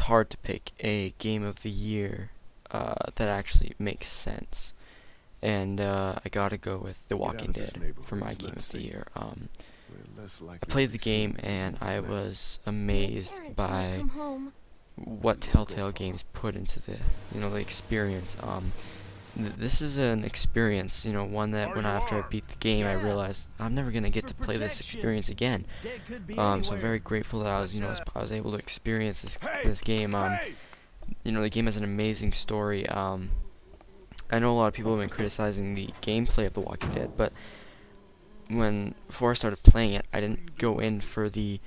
hard to pick a game of the year that actually makes sense. And I gotta go with The Walking Dead for my game of the year. I played the game and I was amazed by what Telltale Games put into the experience. This is an experience, one that after I beat the game, I realized I'm never gonna get to play this experience again. So I'm very grateful that I was able to experience this game. The game has an amazing story. I know a lot of people have been criticizing the gameplay of The Walking Dead, but before I started playing it, I didn't go in for the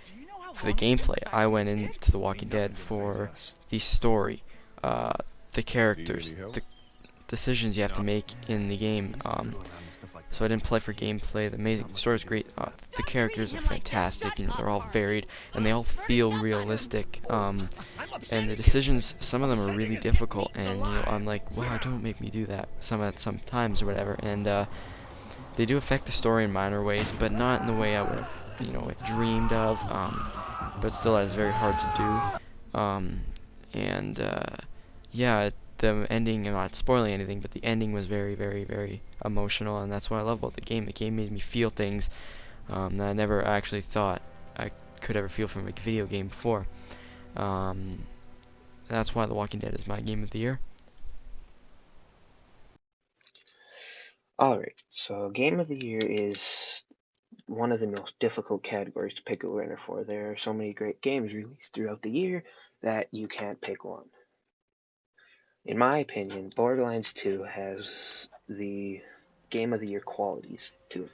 gameplay. I went into The Walking Dead for the story, the characters, the decisions you have to make in the game. So I didn't play for gameplay. The story is great. The characters are fantastic. They're all varied and they all feel realistic. And the decisions, some of them are really difficult. And I'm like, wow, don't make me do that. Sometimes or whatever. And they do affect the story in minor ways, but not in the way I would have, dreamed of. But still, that is very hard to do. Yeah. The ending, I'm not spoiling anything, but the ending was very, very, very emotional, and that's what I love about the game. The game made me feel things that I never actually thought I could ever feel from a video game before. That's why The Walking Dead is my game of the year. Alright, so Game of the Year is one of the most difficult categories to pick a winner for. There are so many great games released throughout the year that you can't pick one. In my opinion, Borderlands 2 has the Game of the Year qualities to it.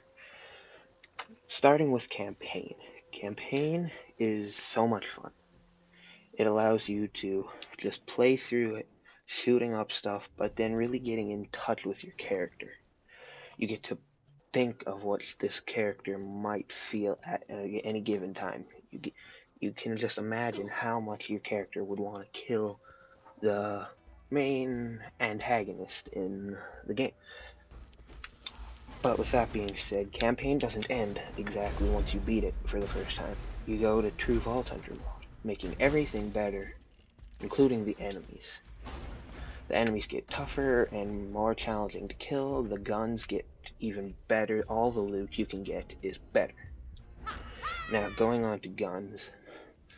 Starting with campaign. Campaign is so much fun. It allows you to just play through it, shooting up stuff, but then really getting in touch with your character. You get to think of what this character might feel at any given time. You can just imagine how much your character would want to kill the main antagonist in the game. But with that being said, campaign doesn't end exactly once you beat it for the first time. You go to True Vault Hunter mode, making everything better, including the enemies. The enemies get tougher and more challenging to kill, the guns get even better, all the loot you can get is better. Now going on to guns.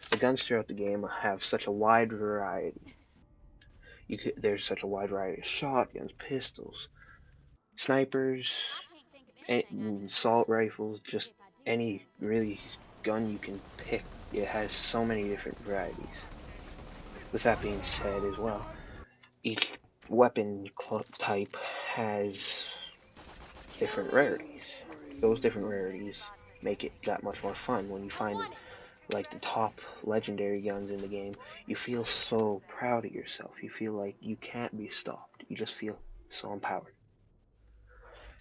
The guns throughout the game have such a wide variety. There's such a wide variety of shotguns, pistols, snipers, assault rifles, just any really gun you can pick. It has so many different varieties. With that being said as well, each weapon type has different rarities. Those different rarities make it that much more fun. When you find like the top legendary guns in the game, you feel so proud of yourself. You feel like you can't be stopped. You just feel so empowered.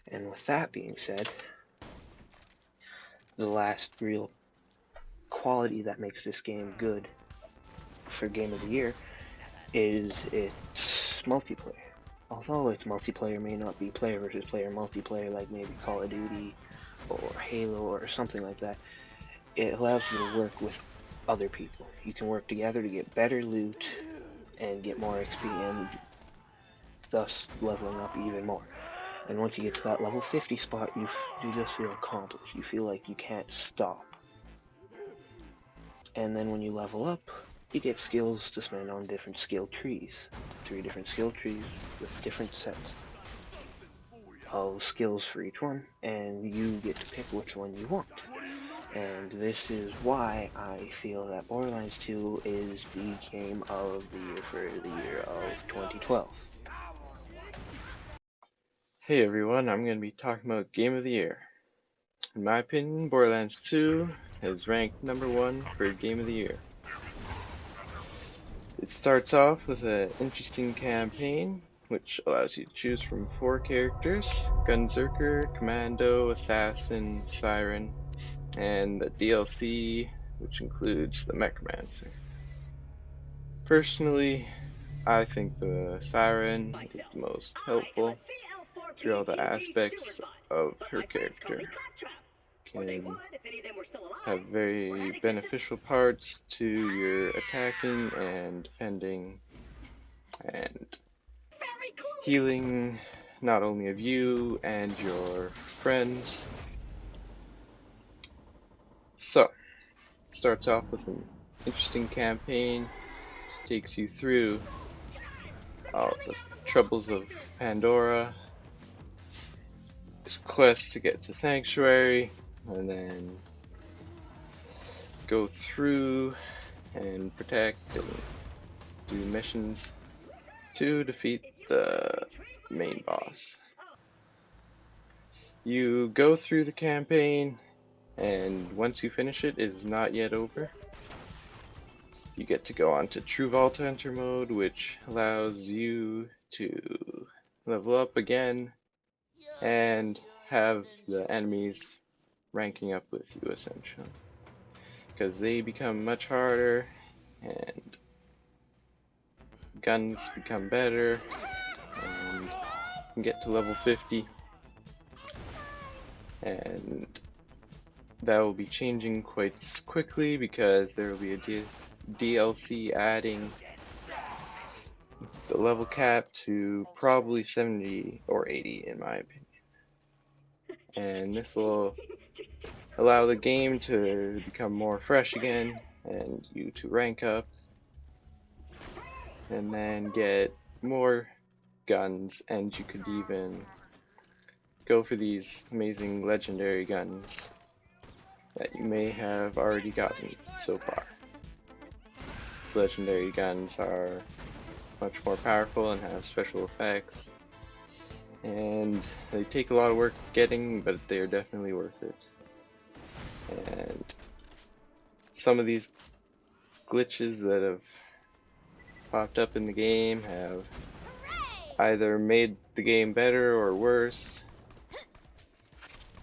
And with that being said, the last real quality that makes this game good for Game of the Year is its multiplayer. Although its multiplayer may not be player versus player multiplayer like maybe Call of Duty or Halo or something like that, it allows you to work with other people. You can work together to get better loot and get more XP and thus leveling up even more. And once you get to that level 50 spot, you just feel accomplished. You feel like you can't stop. And then when you level up, you get skills to spend on different skill trees. 3 different skill trees with different sets of skills for each one, and you get to pick which one you want. And this is why I feel that Borderlands 2 is the game of the year for the year of 2012. Hey everyone, I'm going to be talking about Game of the Year. In my opinion, Borderlands 2 is ranked number 1 for Game of the Year. It starts off with an interesting campaign, which allows you to choose from 4 characters: Gunzerker, Commando, Assassin, Siren, and the DLC, which includes the Mechromancer. Personally, I think the Siren is the most helpful through all the aspects of her character. can have very beneficial parts to your attacking and defending and healing, not only of you and your friends. So, starts off with an interesting campaign, takes you through all the troubles of Pandora, this quest to get to Sanctuary, and then go through and protect and do missions to defeat the main boss. You go through the campaign, and once you finish it, it is not yet over. You get to go on to True Vault Hunter mode, which allows you to level up again and have the enemies ranking up with you essentially, because they become much harder and guns become better, and you can get to level 50, and that will be changing quite quickly because there will be a DLC adding the level cap to probably 70 or 80 in my opinion, and this will allow the game to become more fresh again and you to rank up and then get more guns, and you could even go for these amazing legendary guns that you may have already gotten so far. These legendary guns are much more powerful and have special effects, and they take a lot of work getting, but they are definitely worth it. And some of these glitches that have popped up in the game have either made the game better or worse.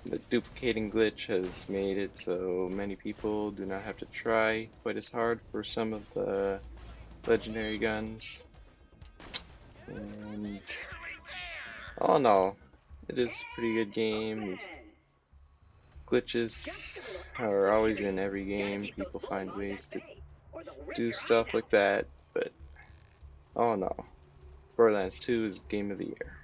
The duplicating glitch has made it so many people do not have to try quite as hard for some of the legendary guns. And all in all, it is a pretty good game. Glitches are always in every game. People find ways to do stuff like that, but all in all, Borderlands 2 is game of the year.